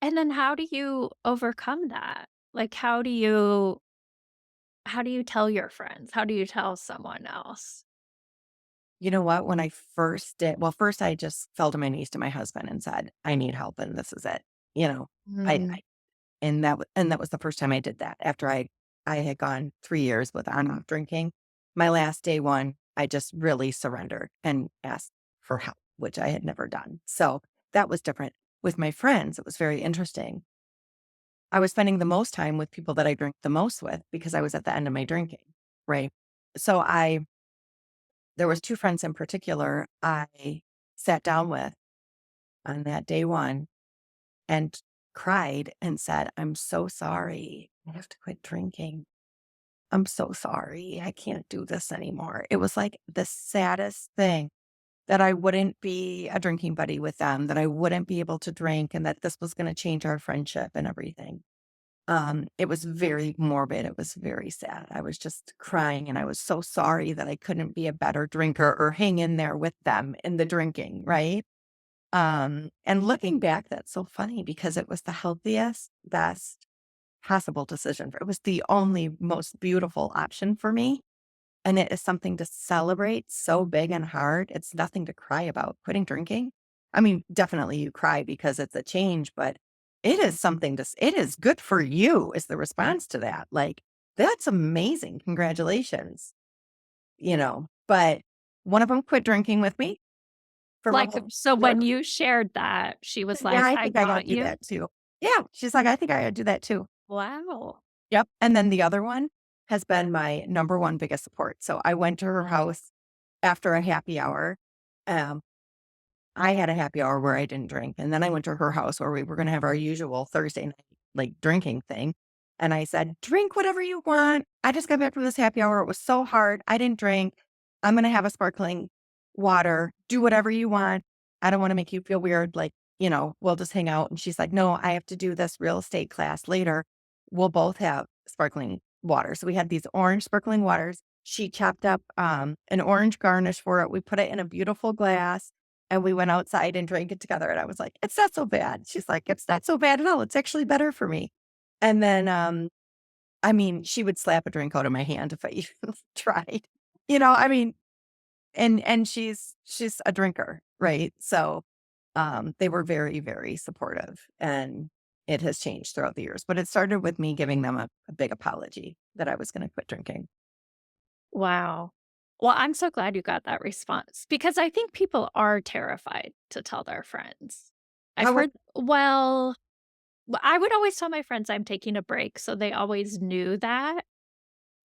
And then how do you overcome that? Like, how do you tell your friends? How do you tell someone else? You know what? When I first did, well, first I just fell to my knees to my husband and said, I need help and this is it. You know, Mm. I and that was the first time I did that after I had gone 3 years with on off drinking. My last day one, I just really surrendered and asked for help, which I had never done. So that was different. With my friends, it was very interesting. I was spending the most time with people that I drink the most with because I was at the end of my drinking, right? So there was 2 friends in particular I sat down with on that day 1 and cried and said, "I'm so sorry. I have to quit drinking. I'm so sorry. I can't do this anymore." It was like the saddest thing that I wouldn't be a drinking buddy with them, that I wouldn't be able to drink, and that this was gonna change our friendship and everything. It was very morbid, it was very sad. I was just crying, and I was so sorry that I couldn't be a better drinker or hang in there with them in the drinking, right? And looking back, that's so funny because it was the healthiest, best possible decision. It was the only most beautiful option for me, and it is something to celebrate so big and hard. It's nothing to cry about, quitting drinking. I mean, definitely you cry because it's a change, but it is something it is good for you is the response to that. Like, that's amazing. Congratulations, but one of them quit drinking with me for a Like, whole so year. when you shared that, she was Yeah, like, I "I think I gotta got do you?" that too. Yeah, she's like, "I think I gotta do that too." Wow. Yep, and then the other one has been my number 1 biggest support. So I went to her house after a happy hour. Um, I had a happy hour where I didn't drink, and then I went to her house where we were gonna have our usual Thursday night, like, drinking thing, and I said, "Drink whatever you want. I just got back from this happy hour. It was so hard. I didn't drink. I'm gonna have a sparkling water. Do whatever you want. I don't wanna make you feel weird, like, we'll just hang out." And she's like, "No, I have to do this real estate class later. We'll both have sparkling water." So we had these orange sparkling waters. She chopped up, an orange garnish for it. We put it in a beautiful glass. And we went outside and drank it together, and I was like, "It's not so bad." She's like, "It's not so bad at all. It's actually better for me." And then, I mean, she would slap a drink out of my hand if I even tried. I mean, and she's a drinker, right? So, they were very, very supportive, and it has changed throughout the years, but it started with me giving them a big apology that I was gonna quit drinking. Wow. Well, I'm so glad you got that response because I think people are terrified to tell their friends. I've How would heard, I would always tell my friends I'm taking a break, so they always knew that.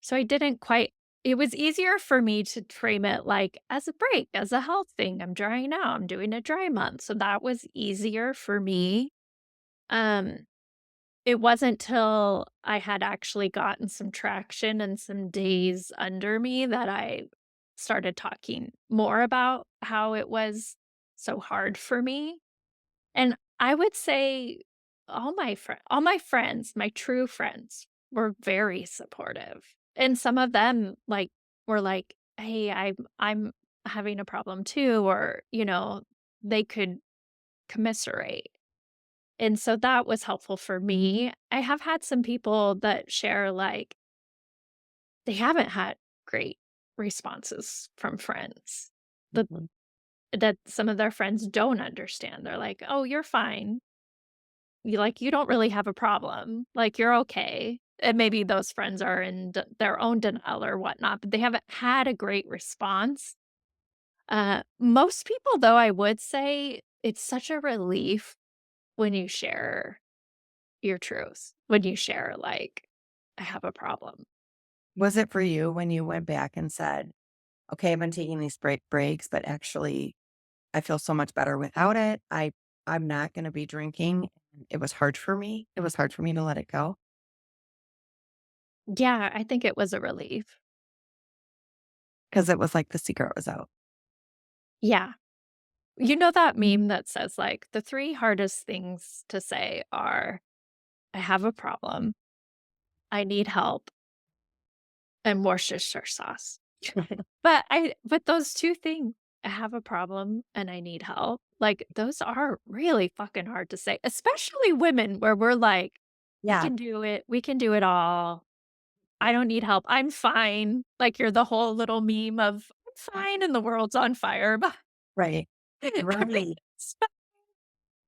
So I didn't quite it was easier for me to frame it like as a break, as a health thing. I'm drying out, I'm doing a dry month. So that was easier for me. Um, it wasn't till I had actually gotten some traction and some days under me that I started talking more about how it was so hard for me. And I would say all my friends, my true friends, were very supportive. And some of them, like, were like, "Hey, I'm having a problem too," or, they could commiserate. And so that was helpful for me. I have had some people that share, like, they haven't had great responses from friends. That Mhm. that some of their friends don't understand. They're like, "Oh, you're fine. You don't really have a problem, like, you're okay." And maybe those friends are in their own denial or whatnot, but they haven't had a great response. Most people, though, I would say it's such a relief when you share your truth, when you share, like, "I have a problem." Was it for you when you went back and said, "Okay, I've been taking these breaks, but actually I feel so much better without it. I'm not gonna be drinking." It was hard for me. It was hard for me to let it go Yeah, I think it was a relief. because it was like the secret was out. Yeah. You know that meme that says, like, the 3 hardest things to say are, "I have a problem, I need help, and Worcestershire sauce." But those 2 things, "I have a problem and I need help," like, those are really fucking hard to say, especially women where we're like, Yeah, we can do it all. I don't need help, I'm fine." Like, you're the whole little meme of, "I'm fine and the world's on fire, but right. Right. everything's."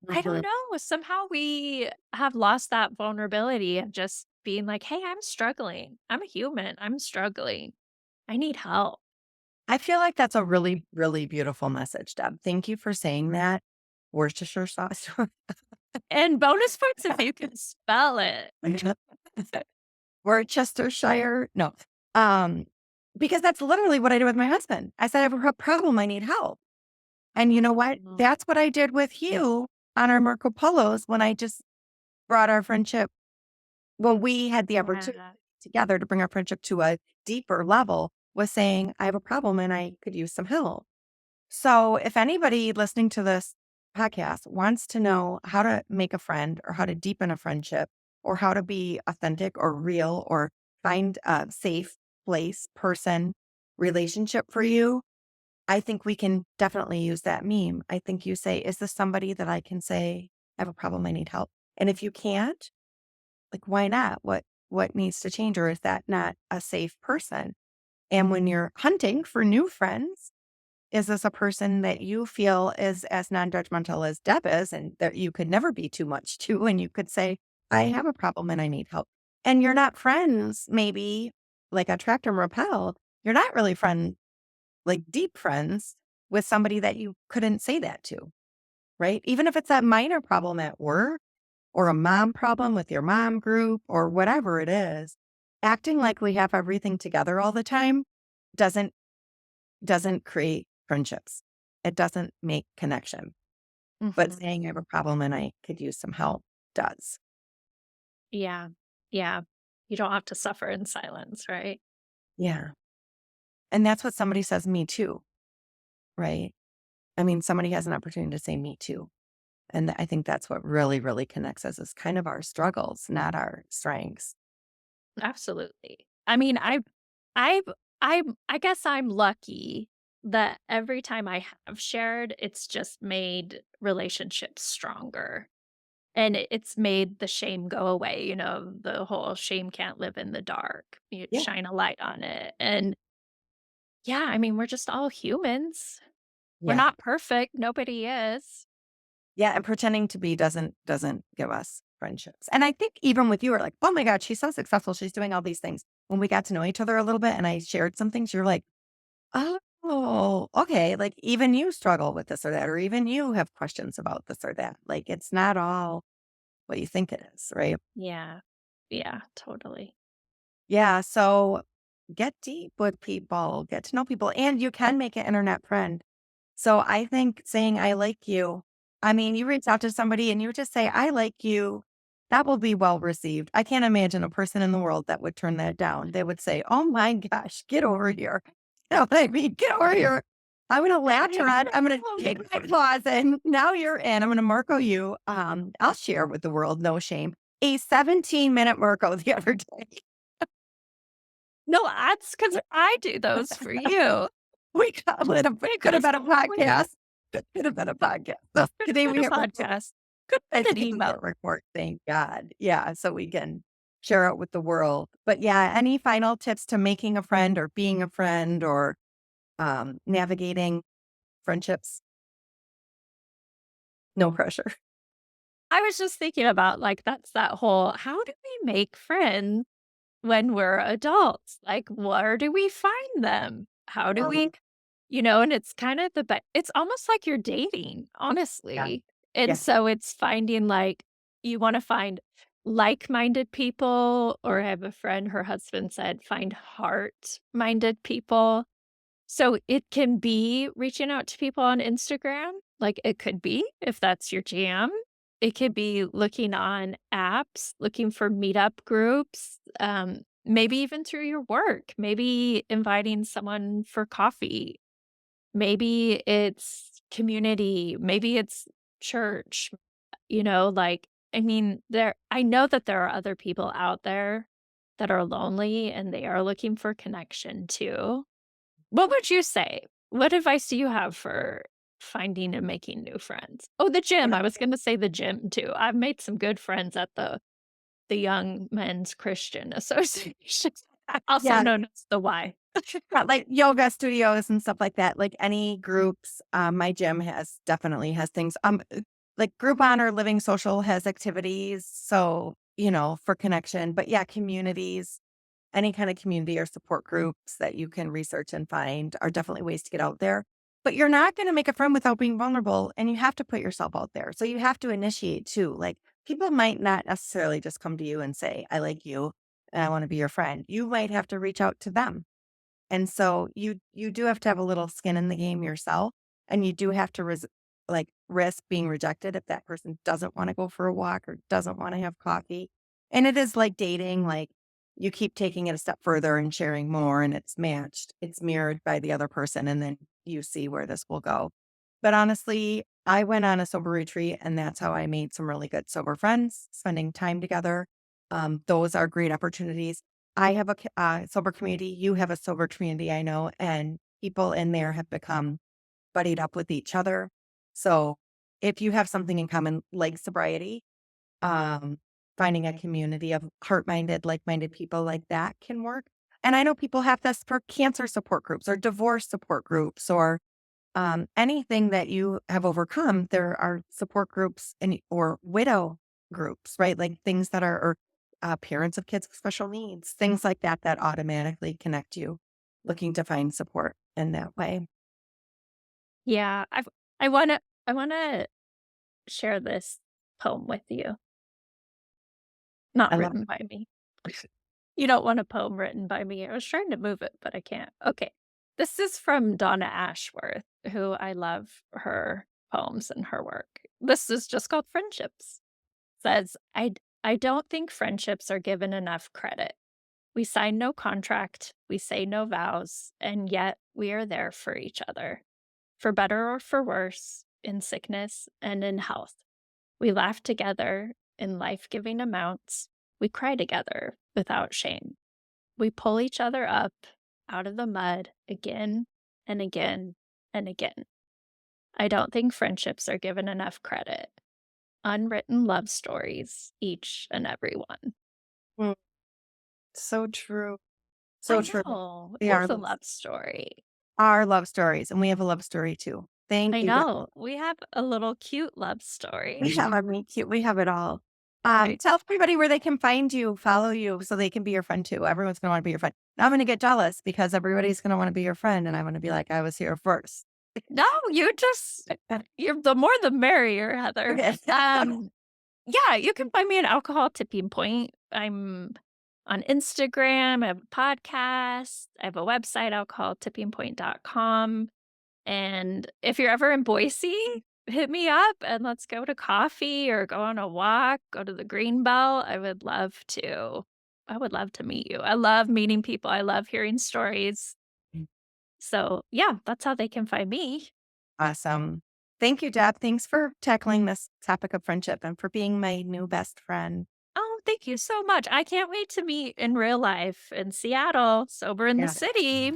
I don't Mhm. know, somehow we have lost that vulnerability of just being like, "Hey, I'm struggling. I'm a human. I'm struggling. I need help." I feel like that's a really, really beautiful message, Deb. Thank you for saying that. Worcestershire sauce. And bonus points if you can spell it. Worcestershire. No. Um, because that's literally what I did with my husband. I said, I have a problem. I need help. And you know what? Mhm. That's what I did with you on our Marco Polos when I just brought our friendship, when we had the opportunity Yeah. together to bring our friendship to a deeper level, was saying, I have a problem and I could use some help. So if anybody listening to this podcast wants to know how to make a friend or how to deepen a friendship or how to be authentic or real or find a safe place, person, relationship for you, I think we can definitely use that meme. I think you say, is this somebody that I can say, I have a problem, I need help? And if you can't, like why not? What needs to change? Or is that not a safe person? And when you're hunting for new friends, is this a person that you feel is as non-judgmental as Deb is and that you could never be too much to? And you could say, I have a problem and I need help. And you're not friends, maybe like attract and repel. You're not really like deep friends with somebody that you couldn't say that to, right? Even if it's that minor problem at work or a mom problem with your mom group or whatever it is, acting like we have everything together all the time doesn't doesn't create friendships. It doesn't make connection. But Mhm. saying I have a problem and I could use some help does. Yeah. Yeah. You don't have to suffer in silence, right? Yeah. And that's what somebody says me too, right? I mean, somebody has an opportunity to say me too. And I think that's what really, really connects us is kind of our struggles, not our strengths. Absolutely. I mean, I've I guess I'm lucky that every time I have shared, it's just made relationships stronger. And it's made the shame go away, the whole shame can't live in the dark. You Yeah. shine a light on it. And yeah, I mean, we're just all humans. We're Yeah. not perfect. Nobody is. Yeah. And pretending to be doesn't give us friendships. And I think even with you are like, oh my God, she's so successful. She's doing all these things. When we got to know each other a little bit and I shared some things, you're like, oh, okay. Like even you struggle with this or that, or even you have questions about this or that. Like it's not all what you think it is, right? Yeah. Yeah, totally. Yeah. So get deep with people, get to know people, and you can make an internet friend. So I think saying I like you, I mean, you reach out to somebody and you just say, I like you. That will be well received. I can't imagine a person in the world that would turn that down. They would say, oh my gosh, get over here. You know what I mean? Get over here. I'm going to latch on. I'm going to take my claws and now you're in. I'm going to Marco you. I'll share with the world, no shame. A 17-minute Marco the other day. No, that's because I do those for you. We call it a could have Because been a podcast. Could have been a podcast. So could have today we been a hit record. podcast. Could I have been an think we email. hit record. Thank God. Yeah, so we can share it with the world. But yeah, any final tips to making a friend or being a friend or navigating friendships? No pressure. I was just thinking about, like, that's that whole how do we make friends when we're adults? Like, where do we find them? How do we and it's kind of it's almost like you're dating, Yeah. honestly. And Yeah. so it's finding, like, you wanna find like-minded people, or I have a friend, her husband said, "Find heart-minded people." So it can be reaching out to people on Instagram, like it could be if that's your jam. It could be looking on apps, looking for meetup groups, maybe even through your work, maybe inviting someone for coffee. Maybe it's community, maybe it's church, like, I mean, I know that there are other people out there that are lonely and they are looking for connection too. What would you say? What advice do you have for finding and making new friends? Oh, the gym. I was gonna say the gym too. I've made some good friends at the Young Men's Christian Association, also Yeah, known as the Y. yeah, like yoga studios and stuff like that, like any groups, my gym definitely has things, like Group Honor Living Social has activities, so, for connection, but yeah, communities, any kind of community or support groups that you can research and find are definitely ways to get out there. But you're not going to make a friend without being vulnerable, and you have to put yourself out there. So you have to initiate too. Like people might not necessarily just come to you and say, I like you and I want to be your friend. You might have to reach out to them. And so you do have to have a little skin in the game yourself, and you do have to risk being rejected if that person doesn't want to go for a walk or doesn't want to have coffee. And it is like dating, like you keep taking it a step further and sharing more, and it's matched, it's mirrored by the other person, and then you see where this will go. But honestly, I went on a sober retreat, and that's how I made some really good sober friends, spending time together. Those are great opportunities. I have a sober community. You have a sober community, I know, and people in there have become buddied up with each other. So if you have something in common like sobriety, um, finding a community of heart-minded, like-minded people like that can work. And I know people have this for cancer support groups or divorce support groups or anything that you have overcome. There are support groups or widow groups, right? Like things that are, or parents of kids with special needs, things like that, that automatically connect you looking to find support in that way. Yeah, I wanna share this poem with you, not I love written by me. You don't want a poem written by me. I was trying to move it, but I can't. Okay. This is from Donna Ashworth, who I love her poems and her work. This is just called Friendships. Says, I don't think friendships are given enough credit. We sign no contract, we say no vows, and yet we are there for each other, for better or for worse, in sickness and in health. We laugh together in life giving amounts. We cry together without shame. We pull each other up out of the mud again and again and again. I don't think friendships are given enough credit. Unwritten love stories, each and every one. Mm, so true. I So true. know. They are It's a love story. our love stories, and we have a love story too. Thank I you, girl. know. We have a little cute love We story. have a meet cute. We have it all. Right. Tell everybody where they can find you, follow you, so they can be your friend too. Everyone's gonna want to be your friend. Now I'm gonna get jealous because everybody's gonna want to be your friend, and I'm gonna be like, I was here first. No, you're the more the merrier, Heather. Okay. Yeah, you can find me at Alcohol Tipping Point. I'm on Instagram, I have a podcast, I have a website, alcoholtippingpoint.com. And if you're ever in Boise, hit me up and let's go to coffee or go on a walk, go to the green belt. I would love to meet you. I love meeting people. I love hearing stories. So, yeah, that's how they can find me. Awesome. Thank you, Deb. Thanks for tackling this topic of friendship and for being my new best friend. Oh, thank you so much. I can't wait to meet in real life in Seattle, sober in the Yeah. city.